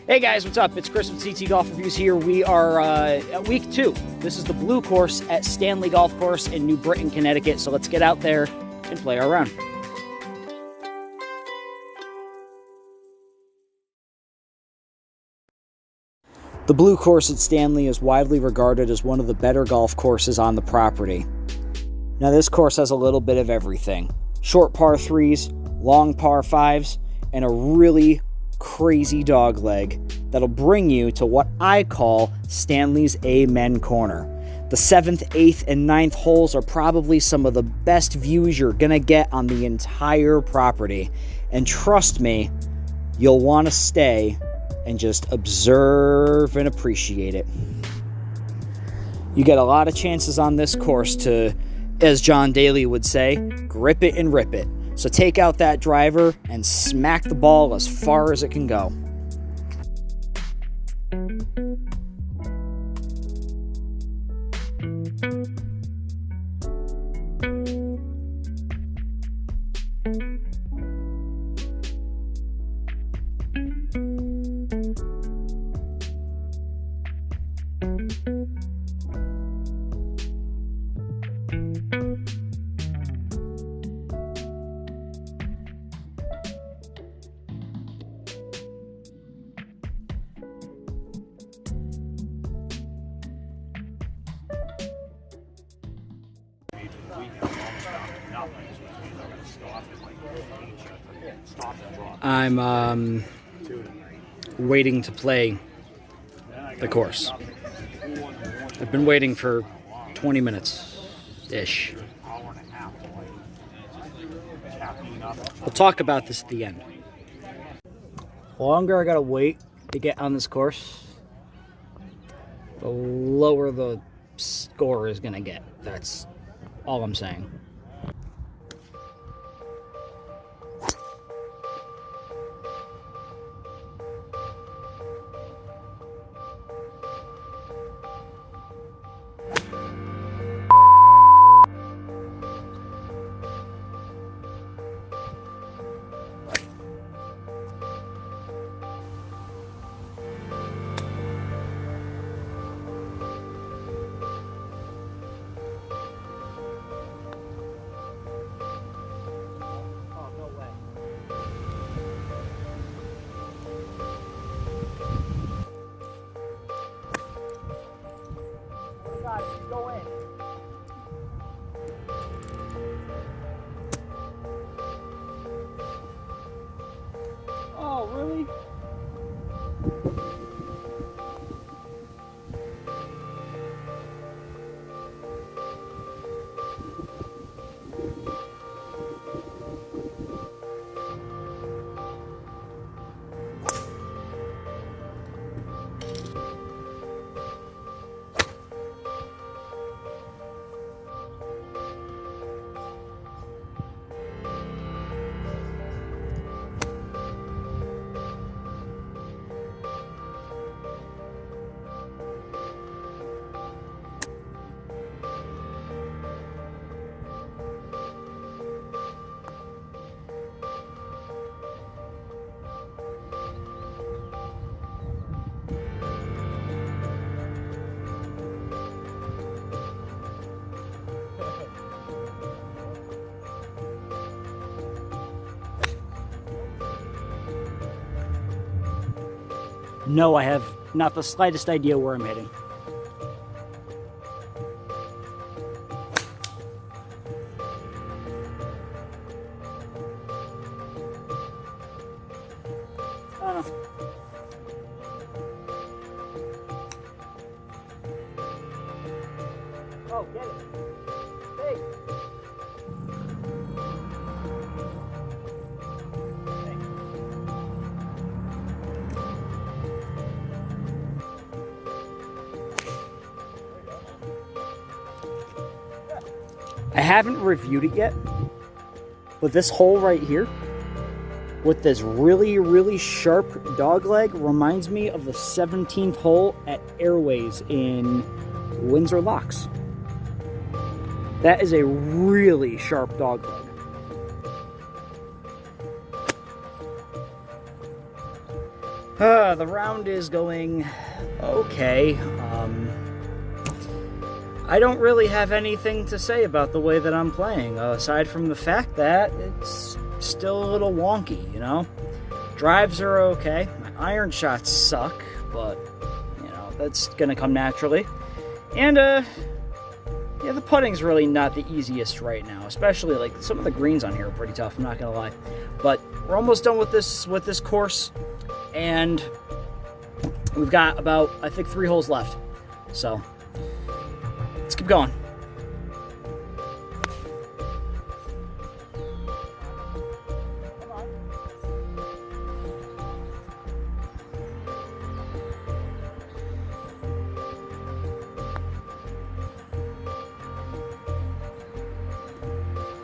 Hey guys, what's up? It's Chris with CT Golf Reviews here. We are at week 2. This is the blue course at Stanley Golf Course in New Britain, Connecticut. So let's get out there and play our round. The blue course at Stanley is widely regarded as one of the better golf courses on the property. Now this course has a little bit of everything. Short par 3s, long par 5s, and a really crazy dog leg that'll bring you to what I call Stanley's Amen Corner. The 7th, 8th, and 9th holes are probably some of the best views you're gonna get on the entire property. And trust me, you'll want to stay and just observe and appreciate it. You get a lot of chances on this course to, as John Daly would say, grip it and rip it. So take out that driver and smack the ball as far as it can go. I'm waiting to play the course. I've been waiting for 20 minutes-ish. We'll talk about this at the end. The longer I gotta wait to get on this course, the lower the score is gonna get. That's all I'm saying. Go in. Oh, really? No, I have not the slightest idea where I'm heading. I don't know. Oh, get it. Hey. I haven't reviewed it yet, but this hole right here with this really, really sharp dog leg reminds me of the 17th hole at Airways in Windsor Locks. That is a really sharp dog leg. The round is going okay. I don't really have anything to say about the way that I'm playing, aside from the fact that it's still a little wonky, you know? Drives are okay. My iron shots suck, but, you know, that's gonna come naturally. And, yeah, the putting's really not the easiest right now, especially, like, some of the greens on here are pretty tough, I'm not gonna lie. But we're almost done with this course, and we've got about, I think, 3 holes left. So, let's keep going.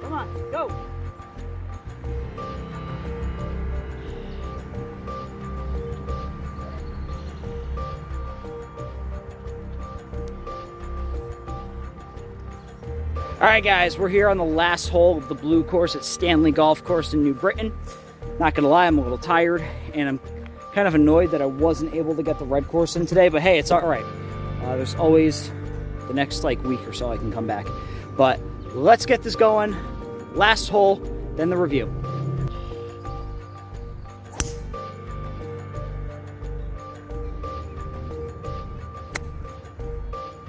Come on, go! Alright guys, we're here on the last hole of the blue course at Stanley Golf Course in New Britain. Not gonna lie, I'm a little tired, and I'm kind of annoyed that I wasn't able to get the red course in today, but hey, it's alright. There's always the next week or so I can come back. But let's get this going. Last hole, then the review.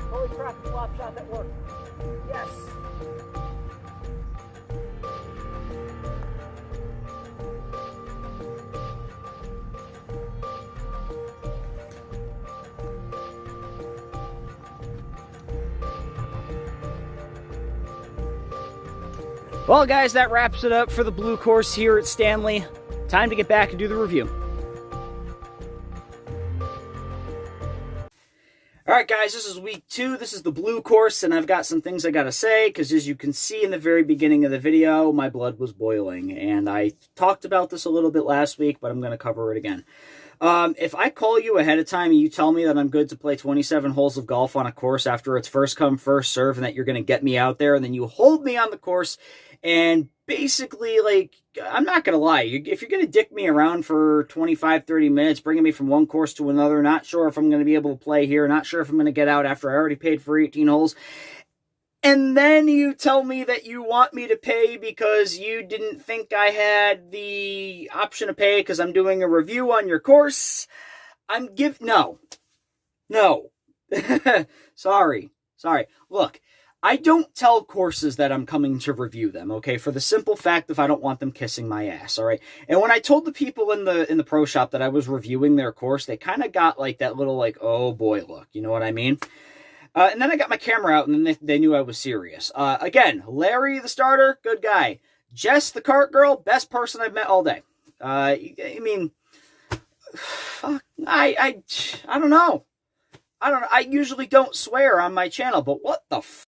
Holy crap, flop shot, that worked. Yes. Well, guys, that wraps it up for the blue course here at Stanley. Time to get back and do the review. Alright guys, this is week 2, this is the blue course, and I've got some things I gotta say, because as you can see in the very beginning of the video, my blood was boiling, and I talked about this a little bit last week, but I'm going to cover it again. If I call you ahead of time and you tell me that I'm good to play 27 holes of golf on a course after it's first come, first serve, and that you're going to get me out there, and then you hold me on the course, and basically, like, I'm not going to lie, if you're going to dick me around for 25, 30 minutes, bringing me from one course to another, not sure if I'm going to be able to play here, not sure if I'm going to get out after I already paid for 18 holes, and then you tell me that you want me to pay because you didn't think I had the option to pay because I'm doing a review on your course, no. Sorry. Look, I don't tell courses that I'm coming to review them, okay? For the simple fact if I don't want them kissing my ass, all right? And when I told the people in the pro shop that I was reviewing their course, they kind of got like that little like, oh boy look, you know what I mean? And then I got my camera out, and then they knew I was serious. Again, Larry, the starter, good guy. Jess, the cart girl, best person I've met all day. I mean, fuck, I don't know. I usually don't swear on my channel, but what the f***?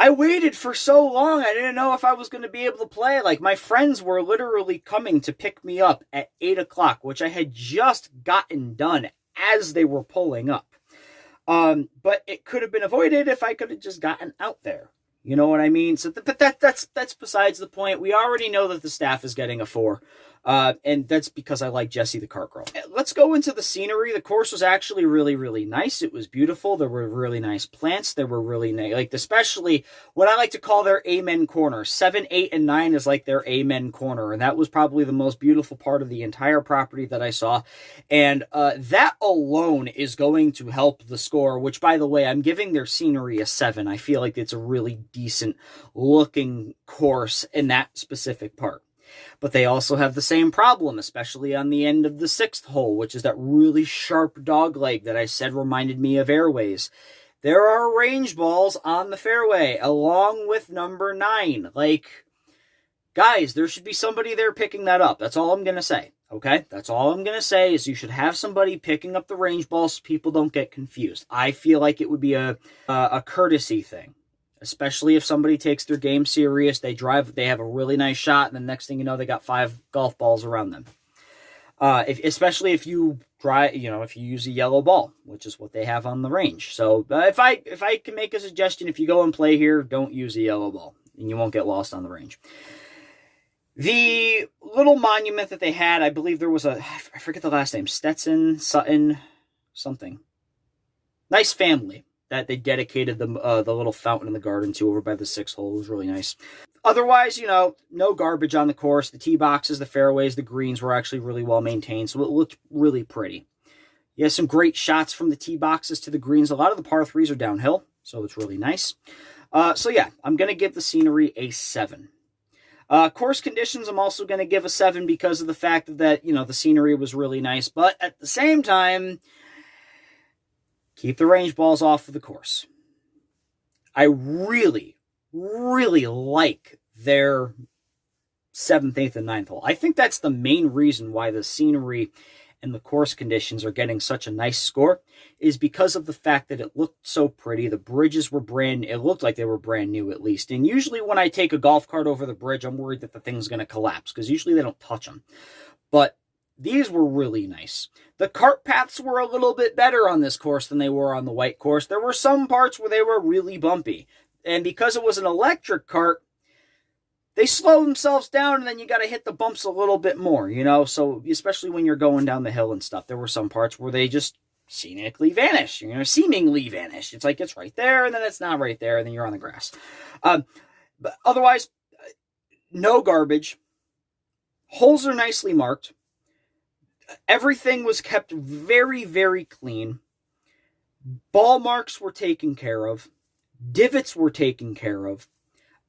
I waited for so long, I didn't know if I was going to be able to play. Like, my friends were literally coming to pick me up at 8 o'clock, which I had just gotten done as they were pulling up. But it could have been avoided if I could have just gotten out there. You know what I mean? So, but that's besides the point. We already know that the staff is getting a 4. And that's because I like Jessie the cart girl. Let's go into the scenery. The course was actually really, really nice. It was beautiful. There were really nice plants. There were really nice, like, especially what I like to call their amen corner. 7, 8, and 9 is like their amen corner. And that was probably the most beautiful part of the entire property that I saw. And, that alone is going to help the score, which, by the way, I'm giving their scenery a 7. I feel like it's a really decent looking course in that specific part. But they also have the same problem, especially on the end of the 6th hole, which is that really sharp dog leg that I said reminded me of airways. There are range balls on the fairway, along with number 9. Like, guys, there should be somebody there picking that up. That's all I'm going to say, okay? That's all I'm going to say is you should have somebody picking up the range balls so people don't get confused. I feel like it would be a courtesy thing. Especially if somebody takes their game serious, they have a really nice shot, and the next thing you know, they got 5 golf balls around them. Especially if you if you use a yellow ball, which is what they have on the range. So if I can make a suggestion, if you go and play here, don't use a yellow ball, and you won't get lost on the range. The little monument that they had, I believe there was I forget the last name, Stetson, Sutton, something. Nice family that they dedicated the little fountain in the garden to over by the 6 hole. It was really nice. Otherwise, no garbage on the course. The tee boxes, the fairways, the greens were actually really well maintained, so it looked really pretty. You have some great shots from the tee boxes to the greens. A lot of the par 3s are downhill, so it's really nice. So yeah, I'm going to give the scenery a 7. Course conditions, I'm also going to give a 7 because of the fact that, the scenery was really nice. But at the same time, keep the range balls off of the course. I really, really like their 7th, 8th, and 9th hole. I think that's the main reason why the scenery and the course conditions are getting such a nice score, is because of the fact that it looked so pretty. The bridges were it looked like they were brand new at least. And usually when I take a golf cart over the bridge, I'm worried that the thing's going to collapse, because usually they don't touch them. But these were really nice. The cart paths were a little bit better on this course than they were on the white course. There were some parts where they were really bumpy. And because it was an electric cart, they slow themselves down, and then you got to hit the bumps a little bit more, so especially when you're going down the hill and stuff. There were some parts where they just seemingly vanish. It's like it's right there, and then it's not right there, and then you're on the grass. But otherwise, no garbage. Holes are nicely marked. Everything was kept very, very clean. Ball marks were taken care of. Divots were taken care of.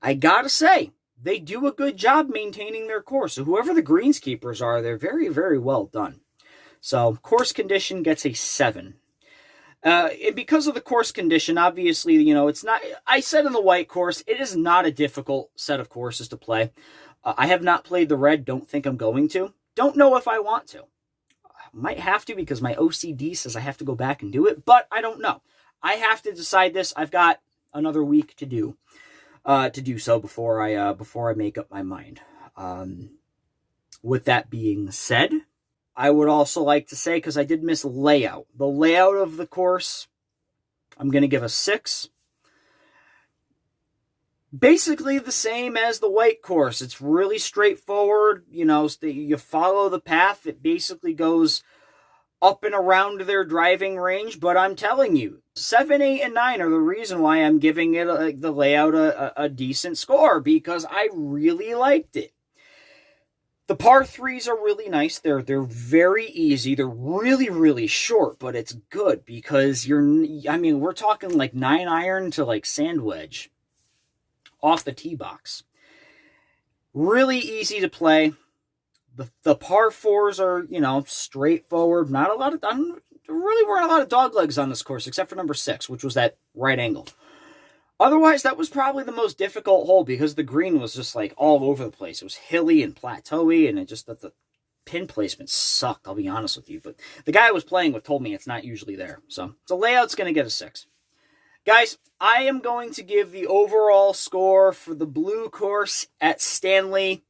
I gotta say, they do a good job maintaining their course. So whoever the greenskeepers are, they're very, very well done. So course condition gets a 7. And because of the course condition, obviously, it's not, I said in the white course, it is not a difficult set of courses to play. I have not played the red, don't think I'm going to. Don't know if I want to. Might have to, because my OCD says I have to go back and do it, but I don't know. I have to decide this. I've got another week to do so before I make up my mind. With that being said, I would also like to say, because I did miss layout. The layout of the course, I'm going to give a 6. Basically the same as the white course. It's really straightforward. You follow the path. It basically goes up and around their driving range. But I'm telling you, 7, 8, and 9 are the reason why I'm giving it the layout a decent score, because I really liked it. The par 3s are really nice. They're very easy. They're really, really short, but it's good because we're talking like 9 iron to like sand wedge off the tee box. Really easy to play. The par 4s are, straightforward. Not a lot of, there really weren't a lot of dog legs on this course, except for number 6, which was that right angle. Otherwise, that was probably the most difficult hole, because the green was just like all over the place. It was hilly and plateauy, and the pin placement sucked, I'll be honest with you. But the guy I was playing with told me it's not usually there. So the layout's going to get a 6. Guys, I am going to give the overall score for the blue course at Stanley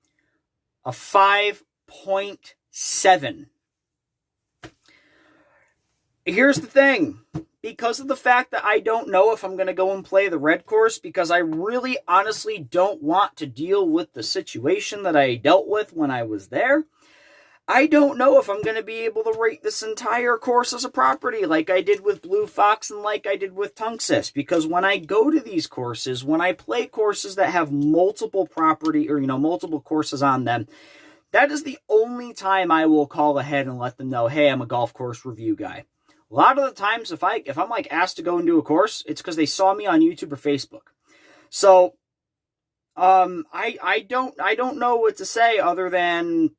a 5.7. Here's the thing. Because of the fact that I don't know if I'm going to go and play the red course, because I really honestly don't want to deal with the situation that I dealt with when I was there, I don't know if I'm going to be able to rate this entire course as a property like I did with Blue Fox and like I did with Tunxis. Because when I go to these courses, when I play courses that have multiple property or, multiple courses on them, that is the only time I will call ahead and let them know, hey, I'm a golf course review guy. A lot of the times, if I'm like asked to go and do a course, it's because they saw me on YouTube or Facebook. So, I don't know what to say other than,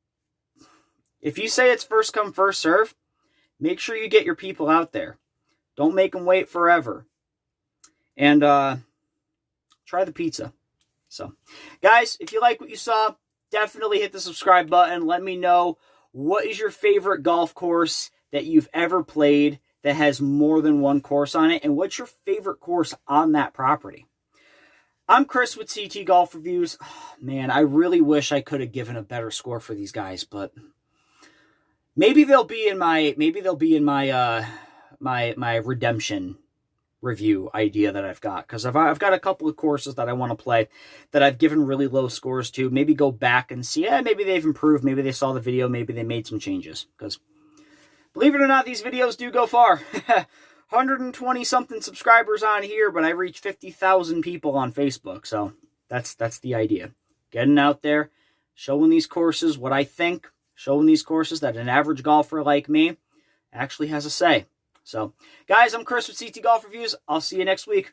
if you say it's first come, first serve, make sure you get your people out there. Don't make them wait forever. And try the pizza. So, guys, if you like what you saw, definitely hit the subscribe button. Let me know, what is your favorite golf course that you've ever played that has more than one course on it, and what's your favorite course on that property? I'm Chris with CT Golf Reviews. Oh, man, I really wish I could have given a better score for these guys, but maybe they'll be in my my redemption review idea that I've got, because I've got a couple of courses that I want to play that I've given really low scores to. Maybe go back and see, maybe they've improved, maybe they saw the video, maybe they made some changes, because believe it or not, these videos do go far. 120 something subscribers on here, but I reach 50,000 people on Facebook, so that's the idea. Getting out there, showing these courses what I think, showing these courses that an average golfer like me actually has a say. So, guys, I'm Chris with CT Golf Reviews. I'll see you next week.